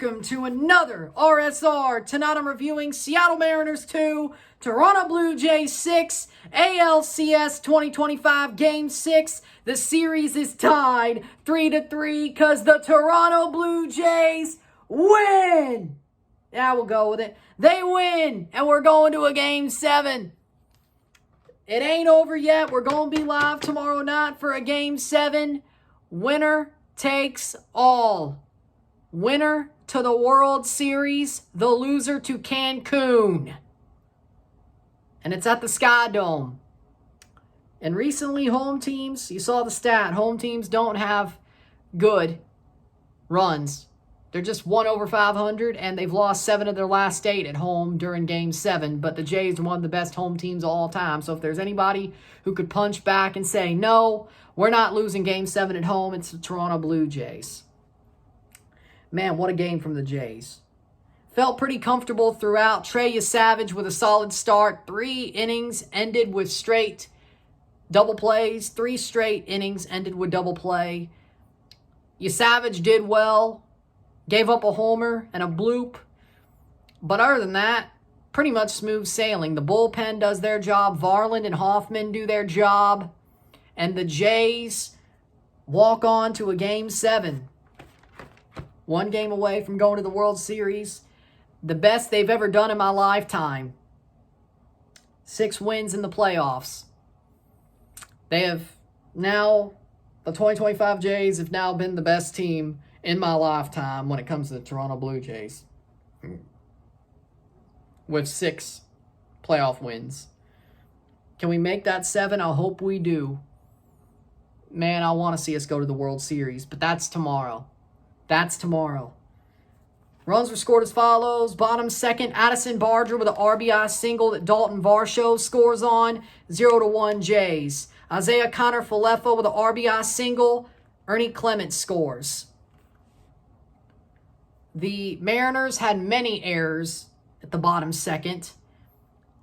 welcome to another RSR. Tonight I'm reviewing Seattle Mariners 2, Toronto Blue Jays 6, ALCS 2025 Game 6. The series is tied 3-3 because the Toronto Blue Jays win. Yeah, we'll go with it. They win, and we're going to a Game 7. It ain't over yet. We're going to be live tomorrow night for a Game 7. Winner takes all. Winner to the World Series, the loser to Cancun. And it's at the Sky Dome. And recently, home teams, you saw the stat, home teams don't have good runs. They're just 1 over 500, and they've lost 7 of their last 8 at home during Game 7. But the Jays are one of the best home teams of all time. So if there's anybody who could punch back and say, no, we're not losing Game 7 at home, it's the Toronto Blue Jays. Man, what a game from the Jays. Felt pretty comfortable throughout. Tyrese Savage with a solid start. 3 innings ended with straight double plays. 3 straight innings ended with double play. Savage did well. Gave up a homer and a bloop. But other than that, pretty much smooth sailing. The bullpen does their job. Varland and Hoffman do their job. And the Jays walk on to a Game 7. 1 game away from going to the World Series. The best they've ever done in my lifetime. 6 wins in the playoffs. They have now, the 2025 Jays have now been the best team in my lifetime when it comes to the Toronto Blue Jays. With 6 playoff wins. Can we make that 7? I hope we do. Man, I want to see us go to the World Series, but that's tomorrow. That's tomorrow. Runs were scored as follows. Bottom second, Addison Barger with an RBI single that Dalton Varsho scores on. 0-1 Jays. Isaiah Falefa with an RBI single. Ernie Clement scores. The Mariners had many errors at the bottom second.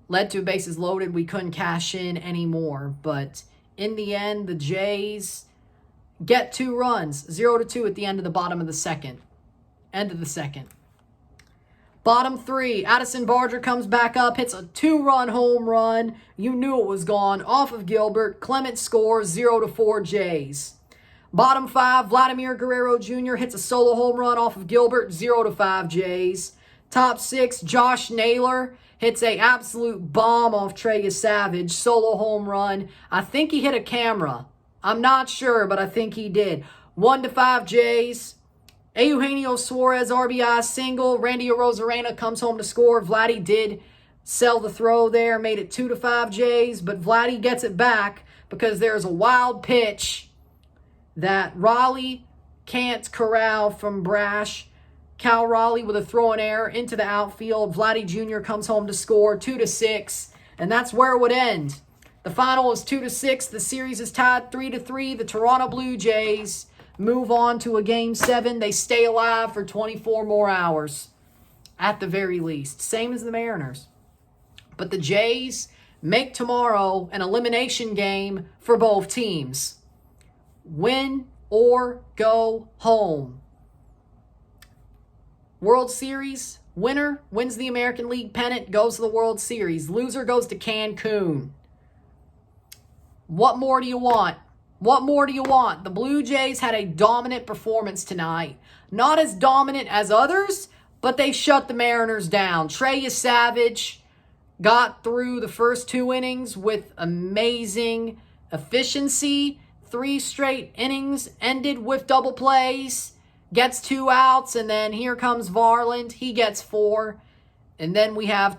Led to bases loaded. We couldn't cash in anymore. But in the end, the Jays get 2 runs. 0-2 at the end of the bottom of the second. End of the second. Bottom 3, Addison Barger comes back up, hits a 2-run home run. You knew it was gone. Off of Gilbert. Clement scores. 0-4 Jays. Bottom 5, Vladimir Guerrero Jr. hits a solo home run off of Gilbert. 0-5 Jays. Top 6, Josh Naylor hits a absolute bomb off Tyrese Savage. Solo home run. I think he hit a camera. I'm not sure, but I think he did. 1-5 Jays. Eugenio Suarez RBI single. Randy Arozarena comes home to score. Vladdy did sell the throw there. Made it 2-5 Jays. But Vladdy gets it back because there's a wild pitch that Raleigh can't corral from Brash. Cal Raleigh with a throw in air into the outfield. Vladdy Jr. comes home to score. 2-6. And that's where it would end. The final is 2-6. The series is tied 3-3. The Toronto Blue Jays move on to a Game 7. They stay alive for 24 more hours at the very least. Same as the Mariners. But the Jays make tomorrow an elimination game for both teams. Win or go home. World Series, winner wins the American League pennant, goes to the World Series. Loser goes to Cancun. What more do you want? What more do you want? The Blue Jays had a dominant performance tonight. Not as dominant as others, but they shut the Mariners down. Tyrese Savage got through the first 2 innings with amazing efficiency. 3 straight innings ended with double plays. Gets 2 outs, and then here comes Varland. He gets 4. And then we have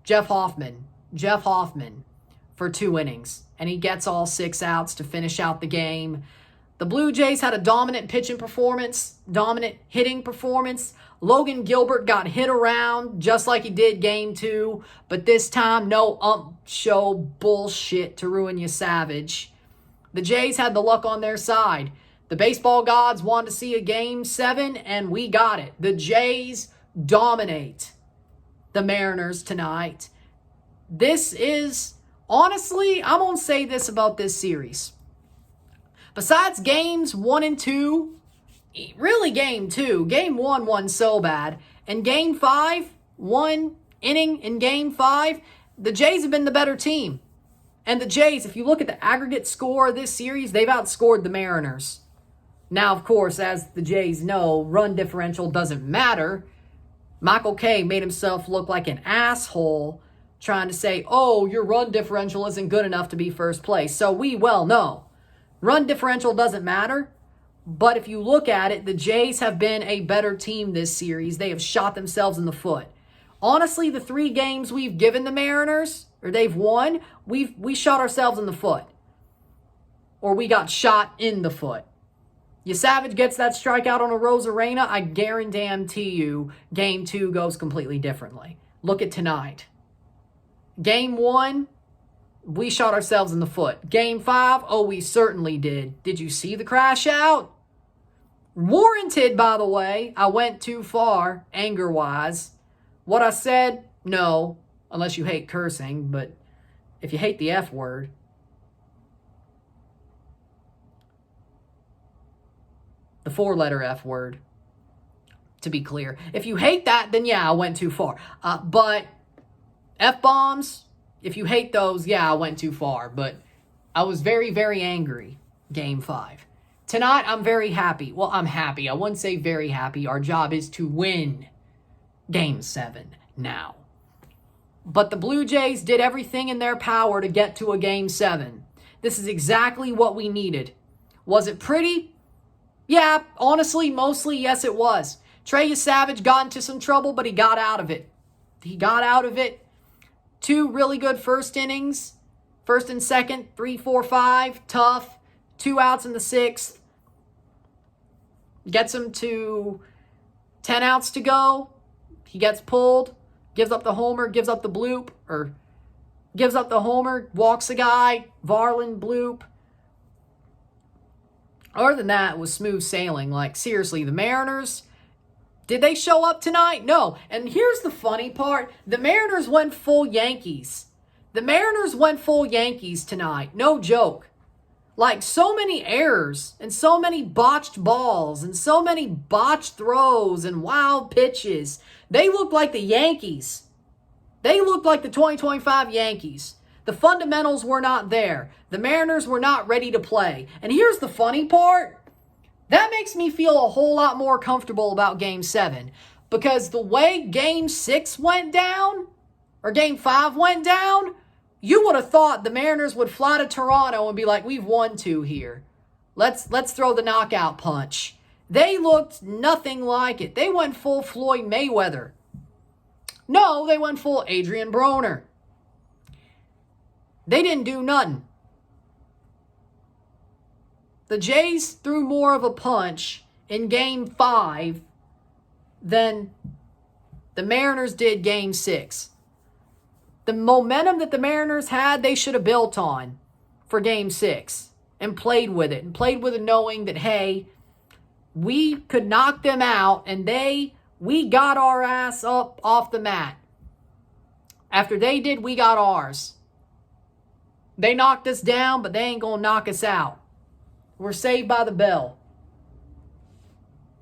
Jeff Hoffman for 2 innings. And he gets all 6 outs to finish out the game. The Blue Jays had a dominant pitching performance, dominant hitting performance. Logan Gilbert got hit around just like he did Game 2. But this time, no show bullshit to ruin you, Savage. The Jays had the luck on their side. The baseball gods wanted to see a Game 7, and we got it. The Jays dominate the Mariners tonight. This is, honestly, I'm going to say this about this series. Besides Games 1 and 2, really game 2. Game 1 won so bad. And game 5, 1 inning in game 5, the Jays have been the better team. And the Jays, if you look at the aggregate score of this series, they've outscored the Mariners. Now, of course, as the Jays know, run differential doesn't matter. Michael Kay made himself look like an asshole trying to say, oh, your run differential isn't good enough to be first place. So we well know. Run differential doesn't matter. But if you look at it, the Jays have been a better team this series. They have shot themselves in the foot. Honestly, the 3 games we've given the Mariners, or they've won, we shot ourselves in the foot. Or we got shot in the foot. Savage gets that strikeout on a Rosarena, I guarantee you game 2 goes completely differently. Look at tonight. Game 1, we shot ourselves in the foot. Game 5, oh, we certainly did. Did you see the crash out? Warranted, by the way. I went too far, anger-wise. What I said, no, unless you hate cursing, but if you hate the F word. The 4-letter F word, to be clear. If you hate that, then yeah, I went too far. But F-bombs, if you hate those, yeah, I went too far. But I was very, very angry, game 5. Tonight, I'm very happy. Well, I'm happy. I wouldn't say very happy. Our job is to win game 7 now. But the Blue Jays did everything in their power to get to a game 7. This is exactly what we needed. Was it pretty? Yeah, honestly, mostly, yes, it was. Tyrese Savage got into some trouble, but he got out of it. He got out of it. 2 really good first innings. First and second, 3, 4, 5, tough. 2 outs in the 6th. Gets him to 10 outs to go. He gets pulled. Gives up the homer, gives up the bloop. Or gives up the homer, walks a guy. Varland bloop. Other than that, it was smooth sailing. Like, seriously, the Mariners, did they show up tonight? No. And here's the funny part. The Mariners went full Yankees. The Mariners went full Yankees tonight. No joke. Like, so many errors and so many botched balls and so many botched throws and wild pitches. They looked like the Yankees. They looked like the 2025 Yankees. The fundamentals were not there. The Mariners were not ready to play. And here's the funny part. That makes me feel a whole lot more comfortable about Game 7. Because the way Game 6 went down, or Game 5 went down, you would have thought the Mariners would fly to Toronto and be like, we've won 2 here. Let's throw the knockout punch. They looked nothing like it. They went full Floyd Mayweather. No, they went full Adrian Broner. They didn't do nothing. The Jays threw more of a punch in Game 5 than the Mariners did Game 6. The momentum that the Mariners had, they should have built on for Game 6 and played with it. And played with it knowing that, hey, we could knock them out and we got our ass up off the mat. After they did, we got ours. They knocked us down, but they ain't going to knock us out. We're saved by the bell.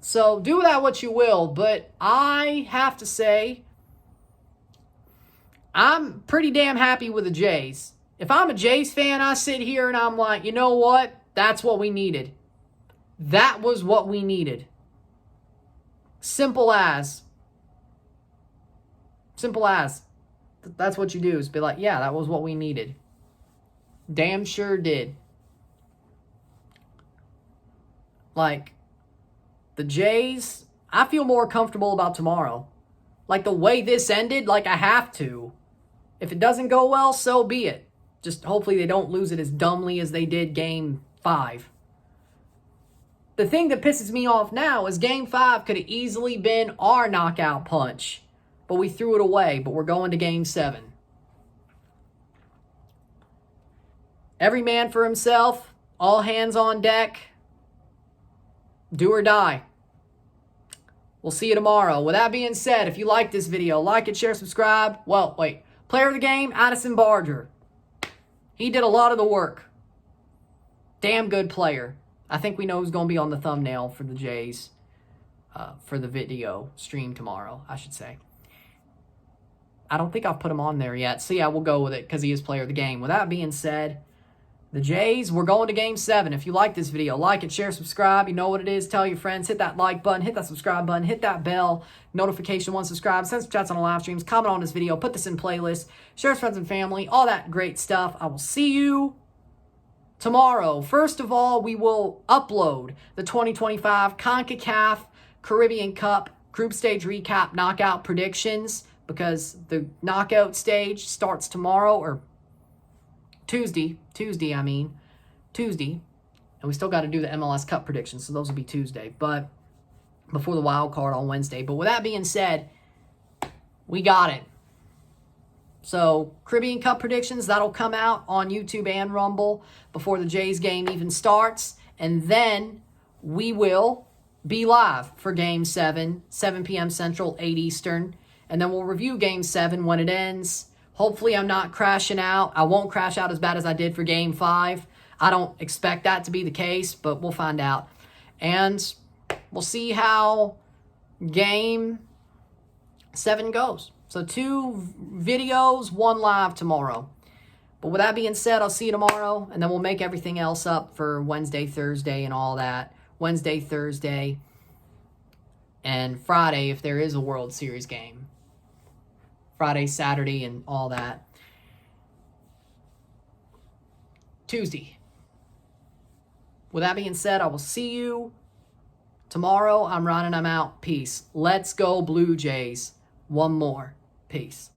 So do with that what you will, but I have to say, I'm pretty damn happy with the Jays. If I'm a Jays fan, I sit here and I'm like, you know what? That's what we needed. That was what we needed. Simple as. Simple as. That's what you do, is be like, yeah, that was what we needed. Damn sure did. Like, the Jays, I feel more comfortable about tomorrow. Like, the way this ended, like, I have to. If it doesn't go well, so be it. Just hopefully they don't lose it as dumbly as they did Game 5. The thing that pisses me off now is Game 5 could have easily been our knockout punch. But we threw it away, but we're going to Game 7. Every man for himself, all hands on deck. Do or die. We'll see you tomorrow. With that being said, if you like this video, like it, share, subscribe. Well, wait. Player of the game, Addison Barger. He did a lot of the work. Damn good player. I think we know who's going to be on the thumbnail for the Jays for the video stream tomorrow, I should say. I don't think I've put him on there yet. So, yeah, we'll go with it because he is player of the game. With that being said, the Jays, we're going to Game 7. If you like this video, like it, share, subscribe. You know what it is. Tell your friends. Hit that like button. Hit that subscribe button. Hit that bell notification once subscribed. Send some chats on the live streams. Comment on this video. Put this in playlist. Share with friends and family. All that great stuff. I will see you tomorrow. First of all, we will upload the 2025 CONCACAF Caribbean Cup Group Stage Recap Knockout Predictions because the knockout stage starts tomorrow, or Tuesday, and we still got to do the MLS Cup predictions, so those will be Tuesday, but before the wild card on Wednesday. But with that being said, we got it. So Caribbean Cup predictions, that'll come out on YouTube and Rumble before the Jays game even starts, and then we will be live for Game 7, 7 p.m. Central, 8 Eastern, and then we'll review Game 7 when it ends. Hopefully I'm not crashing out. I won't crash out as bad as I did for Game 5. I don't expect that to be the case, but we'll find out. And we'll see how Game 7 goes. So 2 videos, 1 live tomorrow. But with that being said, I'll see you tomorrow, and then we'll make everything else up for Wednesday, Thursday, and all that. Wednesday, Thursday, and Friday if there is a World Series game. Friday, Saturday, and all that. Tuesday. With that being said, I will see you tomorrow. I'm Ron and I'm out. Peace. Let's go Blue Jays. One more. Peace.